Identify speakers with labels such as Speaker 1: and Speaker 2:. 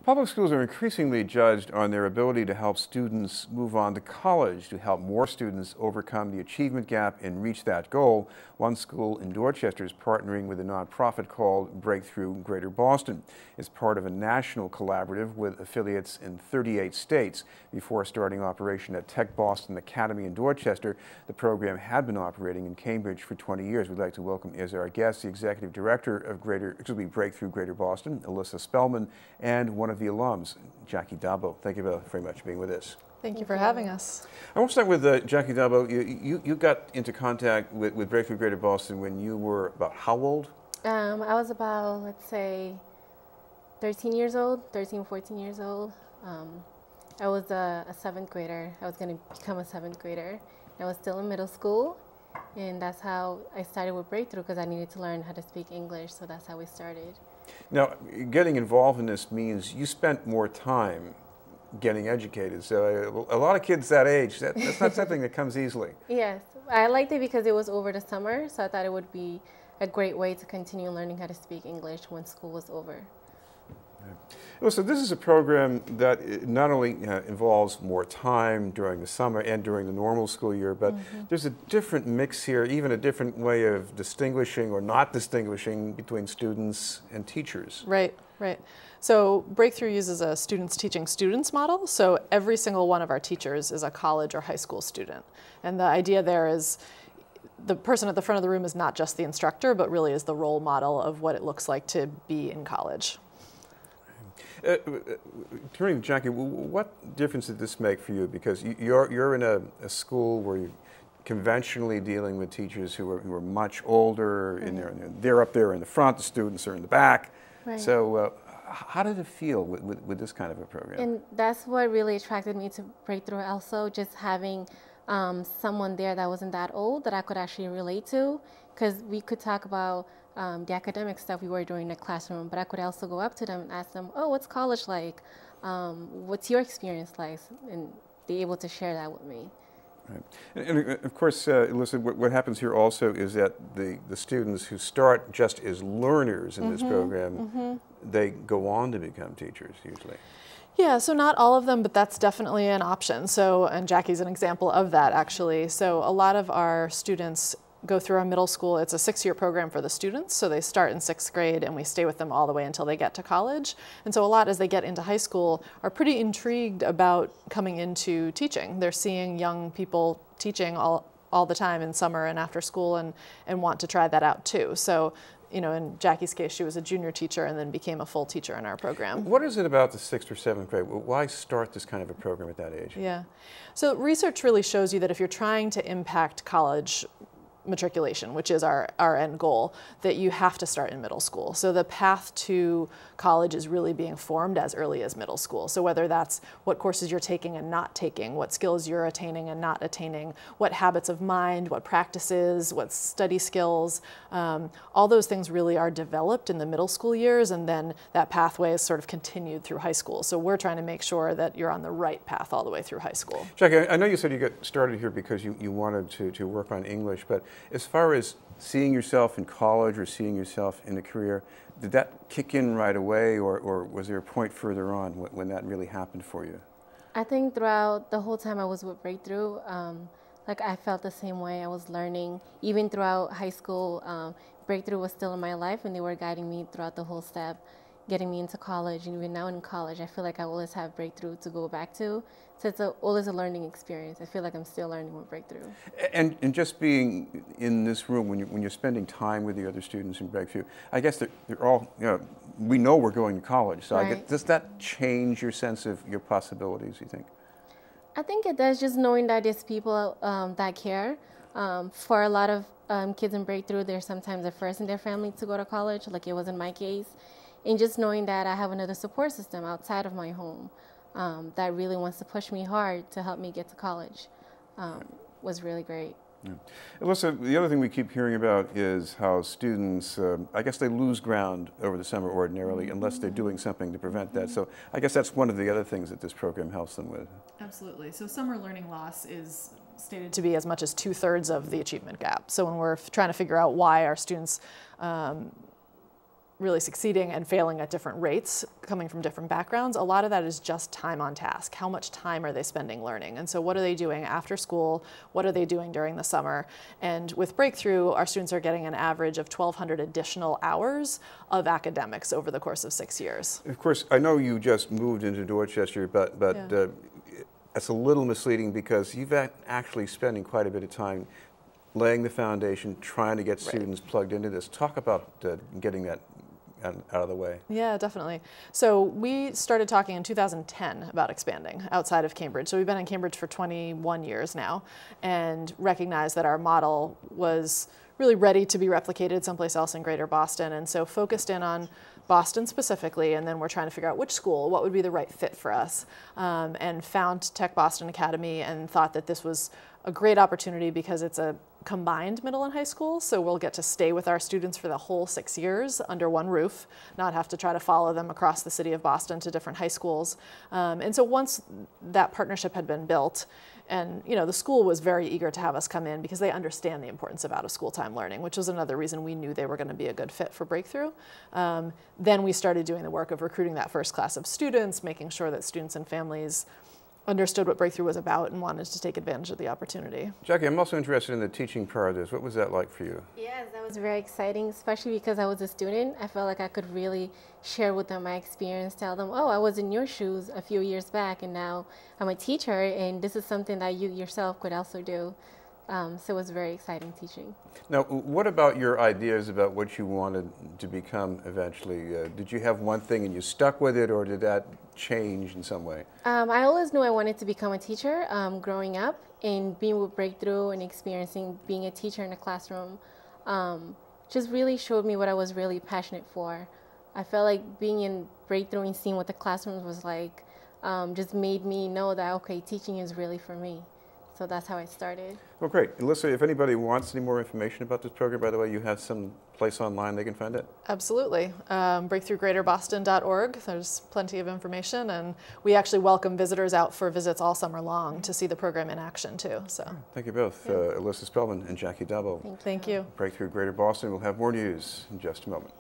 Speaker 1: Public schools are increasingly judged on their ability to help students move on to college. To help more students overcome the achievement gap and reach that goal, one school in Dorchester is partnering with a nonprofit called Breakthrough Greater Boston. It's part of a national collaborative with affiliates in 38 states. Before starting operation at Tech Boston Academy in Dorchester, the program had been operating in Cambridge for 20 years. We'd like to welcome as our guest the executive director of Breakthrough Greater Boston, Elissa Spelman, and one of the alums, Jackie Dabo. Thank you very much for being with us.
Speaker 2: Thank you for having us.
Speaker 1: I want to start with Jackie Dabo. You got into contact with Breakthrough Greater Boston when you were about how old?
Speaker 3: I was about, let's say, 13 years old, 14 years old. I was a seventh grader. I was going to become a seventh grader. I was still in middle school, and that's how I started with Breakthrough, because I needed to learn how to speak English, so that's how we started.
Speaker 1: Now, getting involved in this means you spent more time getting educated. So a lot of kids that age, that's not something that comes easily. Yes,
Speaker 3: I liked it because it was over the summer, so I thought it would be a great way to continue learning how to speak English when school was over.
Speaker 1: Well, so this is a program that not only involves more time during the summer and during the normal school year, but there's a different mix here, even a different way of distinguishing or not distinguishing between students and teachers.
Speaker 2: Right, right. So Breakthrough uses a students teaching students model. So every single one of our teachers is a college or high school student. And the idea there is the person at the front of the room is not just the instructor, but really is the role model of what it looks like to be in college.
Speaker 1: Turning to Jackie, what difference did this make for you? Because you're in a school where you're conventionally dealing with teachers who are much older, and they're up there in the front, the students are in the back. Right. So how did it feel with this kind of a program?
Speaker 3: And that's what really attracted me to Breakthrough also, just having someone there that wasn't that old that I could actually relate to, because we could talk about the academic stuff we were doing in the classroom, but I could also go up to them and ask them, oh, what's college like? What's your experience like? And be able to share that with me.
Speaker 1: Right. And of course, Elissa, what happens here also is that the students who start just as learners in this program, they go on to become teachers usually.
Speaker 2: Yeah, so not all of them, but that's definitely an option. So, and Jackie's an example of that actually. So a lot of our students go through our middle school. It's a 6-year program for the students, so they start in 6th grade and we stay with them all the way until they get to college. And so a lot as they get into high school are pretty intrigued about coming into teaching. They're seeing young people teaching all the time in summer and after school and want to try that out too. So, you know, in Jackie's case, she was a junior teacher and then became a full teacher in our program.
Speaker 1: What is it about the 6th or 7th grade? Why start this kind of a program at that age?
Speaker 2: Yeah, so research really shows you that if you're trying to impact college matriculation, which is our end goal, that you have to start in middle school. So the path to college is really being formed as early as middle school. So whether that's what courses you're taking and not taking, what skills you're attaining and not attaining, what habits of mind, what practices, what study skills, all those things really are developed in the middle school years, and then that pathway is sort of continued through high school. So we're trying to make sure that you're on the right path all the way through high school.
Speaker 1: Jackie, I know you said you got started here because you wanted to work on English, but as far as seeing yourself in college or seeing yourself in a career, did that kick in right away, or was there a point further on when that really happened for you?
Speaker 3: I think throughout the whole time I was with Breakthrough, like I felt the same way. I was learning, even throughout high school. Breakthrough was still in my life, and they were guiding me throughout the whole step, getting me into college. And even now in college, I feel like I always have Breakthrough to go back to. So it's always a learning experience. I feel like I'm still learning with Breakthrough.
Speaker 1: And just being in this room, when you're spending time with the other students in Breakthrough, I guess they're all, you know, we know we're going to college. So I guess, does that change your sense of your possibilities, you think?
Speaker 3: I think it does, just knowing that there's people that care. For a lot of kids in Breakthrough, they're sometimes the first in their family to go to college, like it was in my case. And just knowing that I have another support system outside of my home that really wants to push me hard to help me get to college was really great.
Speaker 1: Yeah. Elissa, the other thing we keep hearing about is how students, I guess they lose ground over the summer ordinarily unless they're doing something to prevent that. So I guess that's one of the other things that this program helps them with.
Speaker 2: Absolutely. So summer learning loss is stated to be as much as 2/3 of the achievement gap. So when we're trying to figure out why our students really succeeding and failing at different rates, coming from different backgrounds, a lot of that is just time on task. How much time are they spending learning? And so what are they doing after school? What are they doing during the summer? And with Breakthrough, our students are getting an average of 1,200 additional hours of academics over the course of 6 years.
Speaker 1: Of course, I know you just moved into Dorchester, but
Speaker 2: Yeah.
Speaker 1: It's a little misleading because you've actually spending quite a bit of time laying the foundation, trying to get students plugged into this. Talk about getting that out of the way.
Speaker 2: Yeah, definitely. So we started talking in 2010 about expanding outside of Cambridge. So we've been in Cambridge for 21 years now and recognized that our model was really ready to be replicated someplace else in Greater Boston. And so focused in on Boston specifically, and then we're trying to figure out which school, what would be the right fit for us, and found Tech Boston Academy and thought that this was a great opportunity because it's a combined middle and high school, so we'll get to stay with our students for the whole 6 years under one roof, not have to try to follow them across the city of Boston to different high schools. And so once that partnership had been built, and the school was very eager to have us come in because they understand the importance of out-of-school time learning, which was another reason we knew they were going to be a good fit for Breakthrough. Then we started doing the work of recruiting that first class of students, making sure that students and families understood what Breakthrough was about and wanted to take advantage of the opportunity.
Speaker 1: Jackie, I'm also interested in the teaching part of this. What was that like for you?
Speaker 3: Yes, that was very exciting, especially because I was a student. I felt like I could really share with them my experience, tell them, oh, I was in your shoes a few years back and now I'm a teacher and this is something that you yourself could also do. So it was very exciting teaching.
Speaker 1: Now, what about your ideas about what you wanted to become eventually? Did you have one thing and you stuck with it, or did that change in some way?
Speaker 3: I always knew I wanted to become a teacher growing up, and being with Breakthrough and experiencing being a teacher in a classroom just really showed me what I was really passionate for. I felt like being in Breakthrough and seeing what the classrooms was like just made me know that, okay, teaching is really for me. So that's how I started.
Speaker 1: Well, great. Elissa, if anybody wants any more information about this program, by the way, you have some place online they can find it?
Speaker 2: Absolutely. BreakthroughGreaterBoston.org. There's plenty of information, and we actually welcome visitors out for visits all summer long to see the program in action, too. So,
Speaker 1: thank you both, Elissa Spelman and Jackie Dabo.
Speaker 2: Thank you.
Speaker 1: Breakthrough Greater Boston. We'll have more news in just a moment.